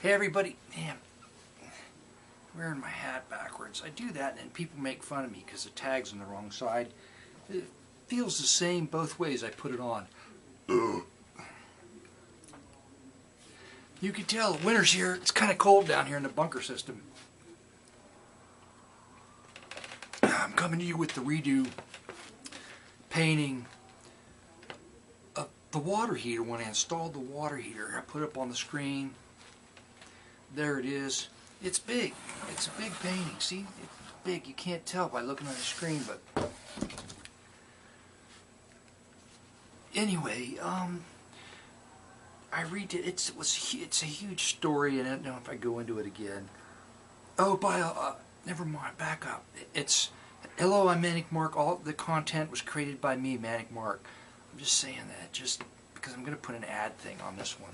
Hey everybody, damn, wearing my hat backwards. I do that and people make fun of me because the tag's on the wrong side. It feels the same both ways I put it on. You can tell winter's here. It's kind of cold down here in the bunker system. I'm coming to you with the ReDew painting of the water heater. When I installed the water heater, I put it up on the screen. There it is. It's big. It's a big painting. See? It's big. You can't tell by looking at the screen, but anyway, I read it. It's a huge story, and I don't know if I go into it again. Oh, never mind. Back up. It's hello. I'm Manic Mark. All the content was created by me, Manic Mark. I'm just saying that just because I'm going to put an ad thing on this one.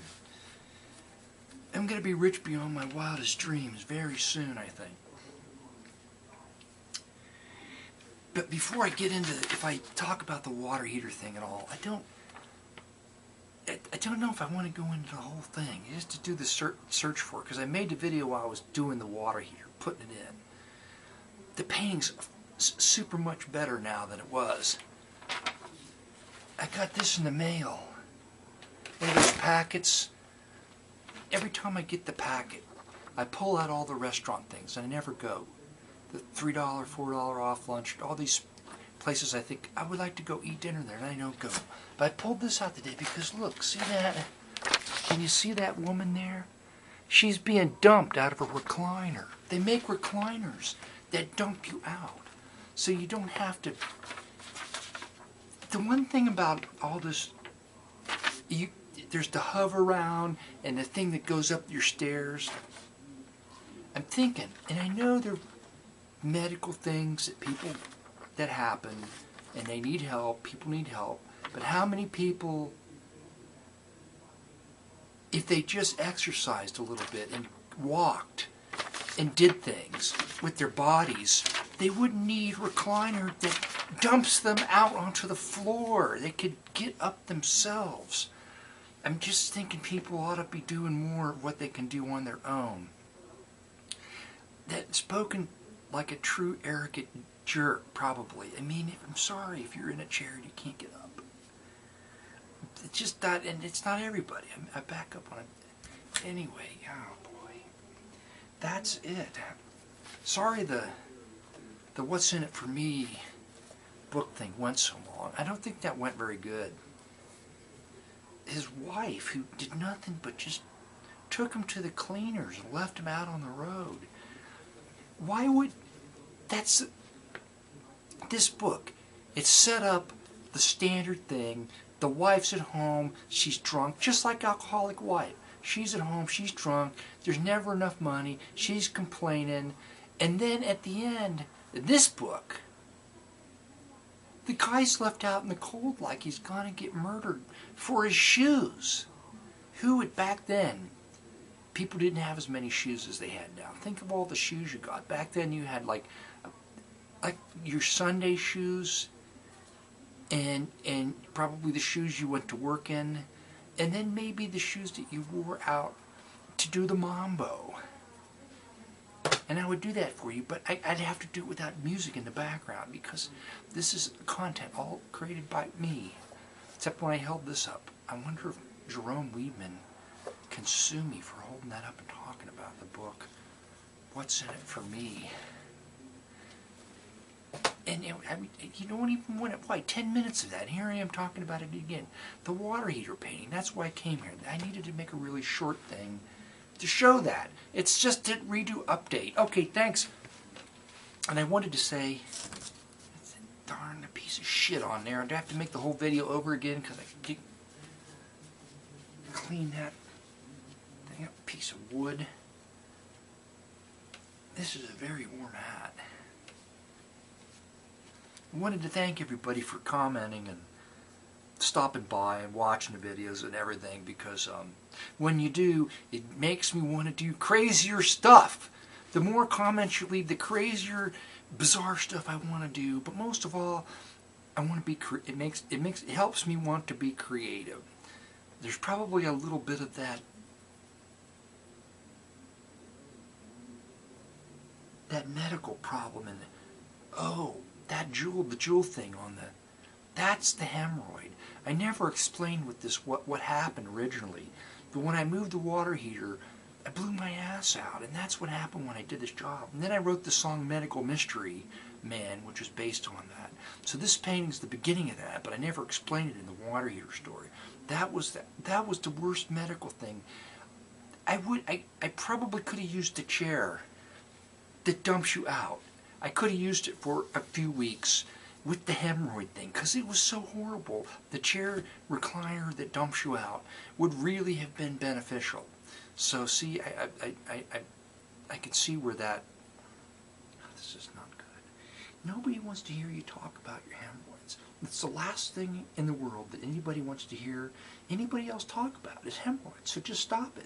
I'm going to be rich beyond my wildest dreams very soon, I think. But before I get into, if I talk about the water heater thing at all, I don't know if I want to go into the whole thing. Just to do the search for it, because I made the video while I was doing the water heater, putting it in. The painting's super much better now than it was. I got this in the mail. One of those packets. Every time I get the packet, I pull out all the restaurant things, and I never go. The $3, $4 off lunch, all these places I think I would like to go eat dinner there, and I don't go. But I pulled this out today because look, see that? Can you see that woman there? She's being dumped out of a recliner. They make recliners that dump you out, so you don't have to. The one thing about all this, there's the hover around and the thing that goes up your stairs. I'm thinking, and I know there are medical things that happen, and they need help, people need help, but how many people, if they just exercised a little bit and walked and did things with their bodies, they wouldn't need a recliner that dumps them out onto the floor. They could get up themselves. I'm just thinking people ought to be doing more of what they can do on their own. That's spoken like a true arrogant jerk, probably. I mean, I'm sorry if you're in a chair and you can't get up. It's just that, and it's not everybody. I back up on it. Anyway, oh boy. That's it. Sorry the What's in It for Me book thing went so long. I don't think that went very good. His wife, who did nothing but just took him to the cleaners and left him out on the road. Why would... That's... This book, it's set up the standard thing. The wife's at home, she's drunk, just like alcoholic wife. She's at home, she's drunk, there's never enough money, she's complaining. And then at the end, this book, the guy's left out in the cold like he's gonna get murdered for his shoes. Who would, back then, people didn't have as many shoes as they had now. Think of all the shoes you got. Back then you had like your Sunday shoes and probably the shoes you went to work in, and then maybe the shoes that you wore out to do the mambo. And I would do that for you, but I'd have to do it without music in the background because this is content all created by me. Except when I held this up. I wonder if Jerome Weedman can sue me for holding that up and talking about the book. What's in it for me? And I mean, you don't even want it. Why? 10 minutes of that. And here I am talking about it again. The water heater painting. That's why I came here. I needed to make a really short thing to show that. It's just a ReDew update. Okay, thanks. And I wanted to say, that's a darn piece of shit on there. I'd have to make the whole video over again because I could clean that thing up. Piece of wood. This is a very warm hat. I wanted to thank everybody for commenting and stopping by and watching the videos and everything, because when you do, it makes me want to do crazier stuff. The more comments you leave, the crazier, bizarre stuff I want to do. But most of all, I want to be. It helps me want to be creative. There's probably a little bit of that that medical problem, and oh, that the jewel thing on the, that's the hemorrhoid. I never explained what happened originally, but when I moved the water heater, I blew my ass out, and that's what happened when I did this job. And then I wrote the song Medical Mystery Man, which was based on that. So this painting's the beginning of that, but I never explained it in the water heater story. That was the worst medical thing. I probably could have used a chair that dumps you out. I could have used it for a few weeks with the hemorrhoid thing, because it was so horrible. The chair recliner that dumps you out would really have been beneficial. So see, I can see where that, this is not good. Nobody wants to hear you talk about your hemorrhoids. It's the last thing in the world that anybody wants to hear anybody else talk about is hemorrhoids. So just stop it.